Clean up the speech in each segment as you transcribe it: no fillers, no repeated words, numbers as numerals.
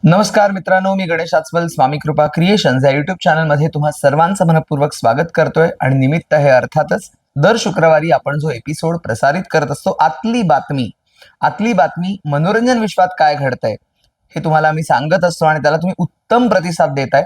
नमस्कार मित्रांनो, मी गणेश आचवल स्वामी कृपा क्रिएशन्स या युट्यूब चॅनलमध्ये तुम्हा सर्वांचं मनपूर्वक स्वागत करतोय आणि निमित्त आहे अर्थातच दर शुक्रवारी आपण जो एपिसोड प्रसारित करत असतो आतली बातमी मनोरंजन विश्वात काय घडतंय हे तुम्हाला मी सांगत असतो आणि त्याला तुम्ही उत्तम प्रतिसाद देताय.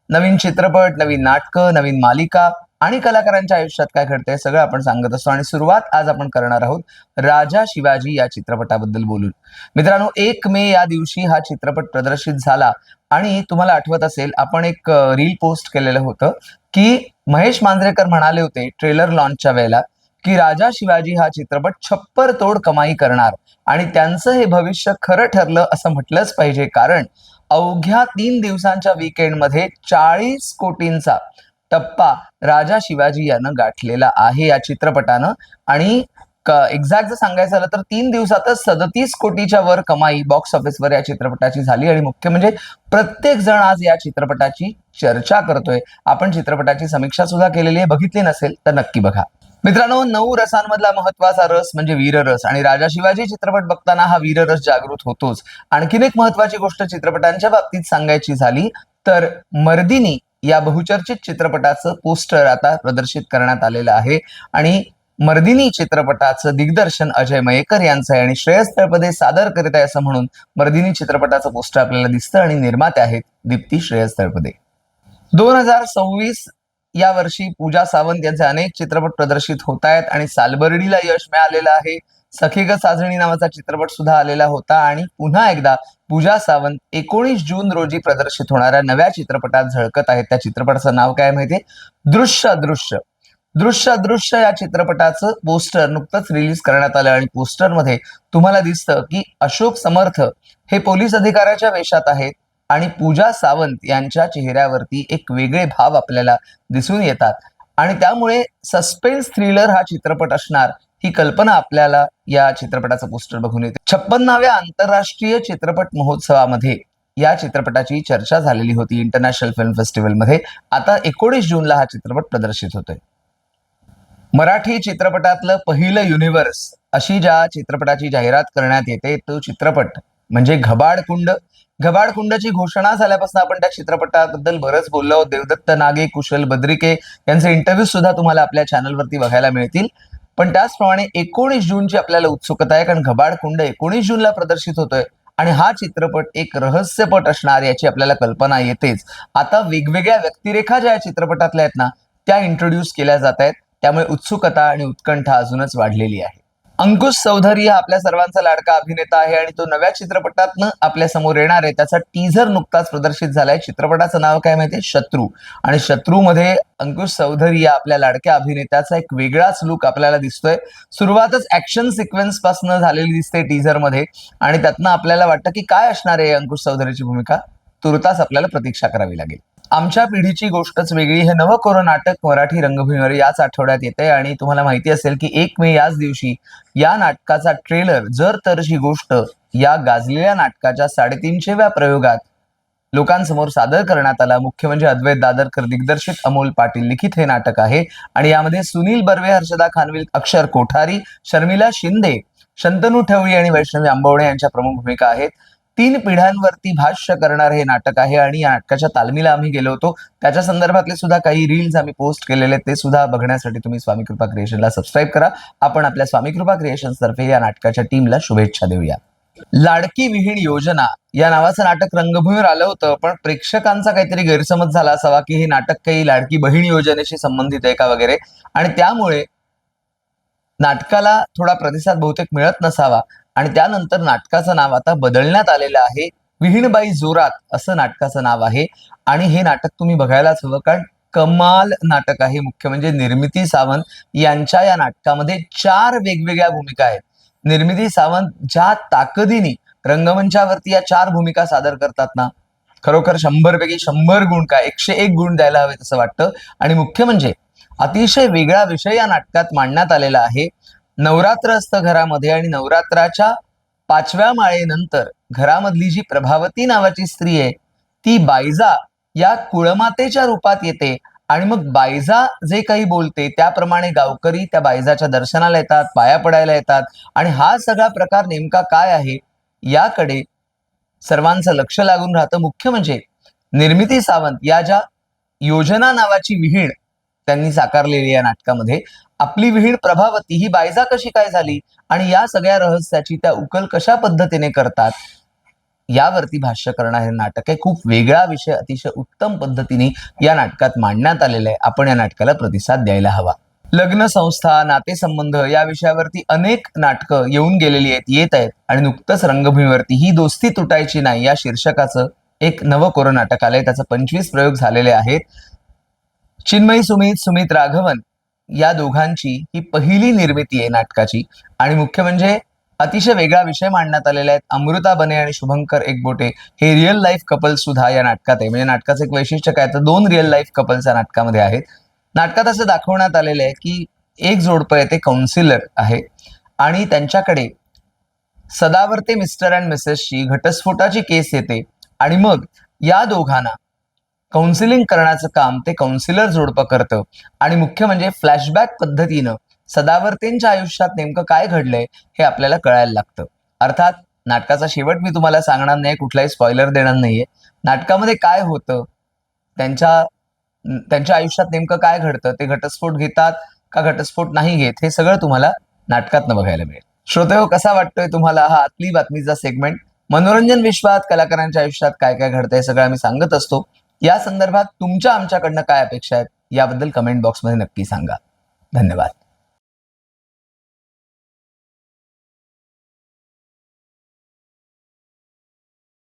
नवीन चित्रपट, नवीन नाटकं, नवीन मालिका आणि कलाकारांच्या आयुष्यात काय घडतंय सगळं आपण सांगत असतो आणि सुरुवात आज आपण करणार आहोत राजा शिवाजी या चित्रपटाबद्दल बोलून. मित्रांनो, 1 मे या दिवशी हा चित्रपट प्रदर्शित झाला आणि तुम्हाला आठवत असेल आपण एक रील पोस्ट केलेलं होतं की महेश मांजरेकर म्हणाले होते ट्रेलर लॉन्चच्या वेळेला की राजा शिवाजी हा चित्रपट छप्पर तोड कमाई करणार आणि त्यांचं हे भविष्य खरं ठरलं असं म्हटलंच पाहिजे, कारण अवघ्या 3 दिवसांच्या वीकेंडमध्ये 40 कोटींचा टप्पा राजा शिवाजी यानं गाठलेला आहे या चित्रपटानं. आणि एक्झॅक्ट जर सांगायचं झालं तर 3 दिवसातच 37 कोटीच्या वर कमाई बॉक्स ऑफिसवर या चित्रपटाची झाली आणि मुख्य म्हणजे प्रत्येक जण आज या चित्रपटाची चर्चा करतोय. आपण चित्रपटाची समीक्षा सुद्धा केलेली आहे, बघितली नसेल तर नक्की बघा. मित्रांनो, 9 रसांमधला महत्वाचा रस म्हणजे वीररस आणि राजा शिवाजी चित्रपट बघताना हा वीररस जागृत होतोच. आणखीन एक महत्वाची गोष्ट चित्रपटांच्या बाबतीत सांगायची झाली तर मर्दिनी या बहुचर्चित चित्रपटाचं पोस्टर आता प्रदर्शित करण्यात आलेलं आहे आणि मर्दिनी चित्रपटाचं दिग्दर्शन अजय मयेकर यांचं आहे आणि श्रेयस तळपदे सादर करीत आहे असं म्हणून मर्दिनी चित्रपटाचं पोस्टर आपल्याला दिसतं आणि निर्माते आहेत दीप्ती श्रेयस तळपदे. 2026 या वर्षी पूजा सावंत यांचे अनेक चित्रपट प्रदर्शित होत आहेत आणि सालबर्डीला यश मिळालेलं आहे. सखी ग साजणी नावाचा चित्रपट सुद्धा आलेला होता आणि पुन्हा एकदा पूजा सावंत 19 जून रोजी प्रदर्शित होणाऱ्या नव्या चित्रपटात झळकत आहेत. त्या चित्रपटाचं नाव काय माहितीये? दृश्य दृश्य दृश्य दृश्य या चित्रपटाचं पोस्टर नुकतंच रिलीज करण्यात आलं आणि पोस्टरमध्ये तुम्हाला दिसतं की अशोक समर्थ हे पोलीस अधिकाऱ्याच्या वेशात आहेत आणि पूजा सावंत यांच्या चेहऱ्यावरती एक वेगळे भाव आपल्याला दिसून येतात आणि त्यामुळे सस्पेन्स थ्रिलर हा चित्रपट असणार ही कल्पना आपल्याला या चित्रपटाचं पोस्टर बघून येते. 56व्या आंतरराष्ट्रीय चित्रपट महोत्सवामध्ये या चित्रपटाची चर्चा झालेली होती इंटरनॅशनल फिल्म फेस्टिवलमध्ये. आता 19 जूनला हा चित्रपट प्रदर्शित होतोय. मराठी चित्रपटातलं पहिलं युनिव्हर्स अशी ज्या चित्रपटाची जाहिरात करण्यात येते तो चित्रपट म्हणजे घबाडकुंड. घबाडकुंडची घोषणा झाल्यापासून आपण त्या चित्रपटाबद्दल बरंच बोललो आहोत. देवदत्त नागे, कुशल बद्रिके यांचे इंटरव्ह्यू सुद्धा तुम्हाला आपल्या चॅनलवरती बघायला मिळतील. पण त्याचप्रमाणे 19 जूनची आपल्याला उत्सुकता आहे, कारण घबाडकुंड 19 जूनला प्रदर्शित होतोय आणि हा चित्रपट एक रहस्यपट असणार याची आपल्याला कल्पना येतेच. आता वेगवेगळ्या व्यक्तिरेखा ज्या चित्रपटातल्या आहेत ना त्या इंट्रोड्यूस केल्या जात आहेत, त्यामुळे उत्सुकता आणि उत्कंठा अजूनच वाढलेली आहे. अंकुश चौधरी हा आपल्या सर्वांचा लाडका अभिनेता आहे आणि तो नव्या चित्रपटातनं आपल्या समोर येणार आहे. त्याचा टीझर नुकताच प्रदर्शित झालाय. चित्रपटाचं नाव काय माहितीये? शत्रू. आणि शत्रूमध्ये अंकुश चौधरी या आपल्या लाडक्या अभिनेत्याचा एक वेगळाच लुक आपल्याला दिसतोय. सुरुवातच ऍक्शन सिक्वेन्स पासून झालेली दिसते टीझर मध्ये आणि त्यातनं आपल्याला वाटतं की काय असणार आहे अंकुश चौधरीची भूमिका. तुर्तास आपल्याला प्रतीक्षा करावी लागेल. आमच्या पिढीची गोष्टच वेगळी हे नवं कोरो नाटक मराठी रंगभूमीवर याच आठवड्यात येते आणि तुम्हाला माहिती असेल की 1 मे याच दिवशी या नाटकाचा ट्रेलर जर तरची गोष्ट या गाजलेल्या नाटकाच्या 350व्या प्रयोगात लोकांसमोर सादर करण्यात आला. मुख्य म्हणजे अद्वैत दादरकर दिग्दर्शित, अमोल पाटील लिखित हे नाटक आहे आणि यामध्ये सुनील बर्वे, हर्षदा खानविल, अक्षर कोठारी, शर्मिला शिंदे, शंतनू ठवळी आणि वैष्णवी आंबवणे यांच्या प्रमुख भूमिका आहेत. 3 पिढ्यांवरती भाष्य करणार हे नाटक आहे आणि या नाटकाच्या तालमीला आम्ही गेलो होतो. त्याच्या संदर्भातले सुद्धा काही रील्स आम्ही पोस्ट केलेले ते सुद्धा बघण्यासाठी तुम्ही स्वामी कृपा क्रिएशनला सबस्क्राईब करा. आपण आपल्या स्वामी कृपा क्रिएशन्स तर्फे या नाटकाच्या टीमला शुभेच्छा देऊया. लाडकी विहीण योजना या नावाचं नाटक रंगभूमीवर आलं होतं, पण प्रेक्षकांचा काहीतरी गैरसमज झाला असावा की हे नाटक काही लाडकी बहीण योजनेशी संबंधित आहे का वगैरे आणि त्यामुळे नाटकाला थोडा प्रतिसाद बहुतेक मिळत नसावा आणि त्यानंतर नाटकाचं नाव आता बदलण्यात आलेलं आहे. विहीणबाई जोरात असं नाटकाचं नाव आहे आणि हे नाटक तुम्ही बघायलाच हवं, कारण कमाल नाटक आहे. मुख्य म्हणजे निर्मिती सावंत यांच्या या नाटकामध्ये 4 वेगवेगळ्या भूमिका आहेत. निर्मिती सावंत ज्या ताकदीने रंगमंचावरती या 4 भूमिका सादर करतात ना, खरोखर 100 पैकी 100 गुण काय 101 गुण द्यायला हवेत असं वाटतं. आणि मुख्य म्हणजे अतिशय वेगळा विषय या नाटकात मांडण्यात आलेला आहे. नवरात्र असतं घरामध्ये आणि नवरात्राच्या 5व्या माळेनंतर घरामधली जी प्रभावती नावाची स्त्री आहे ती बायजा या कुळमातेच्या रूपात येते आणि मग बायजा जे काही बोलते त्याप्रमाणे गावकरी त्या बायजाच्या दर्शनाला येतात, पाया पडायला येतात आणि हा सगळा प्रकार नेमका काय आहे याकडे सर्वांचं लक्ष लागून राहतं. मुख्य म्हणजे निर्मिती सावंत या ज्या योजना नावाची विहीण त्यांनी साकारलेली या नाटकामध्ये, आपली विहीण प्रभावती ही बायजा कशी काय झाली आणि या सगळ्या रहस्याची त्या उकल कशा पद्धतीने करतात यावरती भाष्य करणारे नाटक आहे. खूप वेगळा विषय अतिशय उत्तम पद्धतीने या नाटकात मांडण्यात आलेला आहे. आपण या नाटकाला प्रतिसाद द्यायला हवा. लग्न संस्था, नातेसंबंध या विषयावरती अनेक नाटकं येऊन गेलेली आहेत, येत आहेत आणि नुकतंच रंगभूमीवरती ही दोस्ती तुटायची नाही या शीर्षकाचं एक नवं कोरं नाटक आलंय. त्याचे 25 प्रयोग झालेले आहेत. चिन्मयी सुमित, सुमित राघवन या दोघांची ही पहिली निर्मिती आहे नाटकाची आणि मुख्य म्हणजे अतिशय वेगळा विषय मांडण्यात आलेला आहे. अमृता बने आणि शुभंकर एकबोटे हे रिअल लाईफ कपल सुद्धा या नाटकात आहे. म्हणजे नाटकाचं एक वैशिष्ट्य काय तर 2 रिअल लाईफ कपल्स या नाटकामध्ये आहेत. नाटकात असं दाखवण्यात आलेलं आहे की एक जोडपं आहे ते काउन्सिलर आहे आणि त्यांच्याकडे सदावर्ते मिस्टर अँड मिसेसची घटस्फोटाची केस येते आणि मग या दोघांना काउन्सिलिंग करण्याचं काम ते काउन्सिलर जोडपं करतं आणि मुख्य म्हणजे फ्लॅशबॅक पद्धतीनं सदावर्तेंच्या आयुष्यात नेमकं काय घडलंय हे आपल्याला कळायला लागतं. अर्थात नाटकाचा शेवट मी तुम्हाला सांगणार नाही, कुठलाही स्पॉइलर देणार नाहीये. नाटकामध्ये काय होतं, त्यांच्या त्यांच्या आयुष्यात नेमकं काय घडतं, ते घटस्फोट घेतात का घटस्फोट नाही घेत, हे सगळं तुम्हाला नाटकातनं बघायला मिळेल. श्रोतेहो, कसा वाटतोय तुम्हाला हा आतली बातमीचा सेगमेंट? मनोरंजन विश्वात कलाकारांच्या आयुष्यात काय काय घडतंय सगळं आम्ही सांगत असतो. या संदर्भात तुमच्या आमच्याकडनं काय अपेक्षा आहेत याबद्दल कमेंट बॉक्समध्ये नक्की सांगा. धन्यवाद.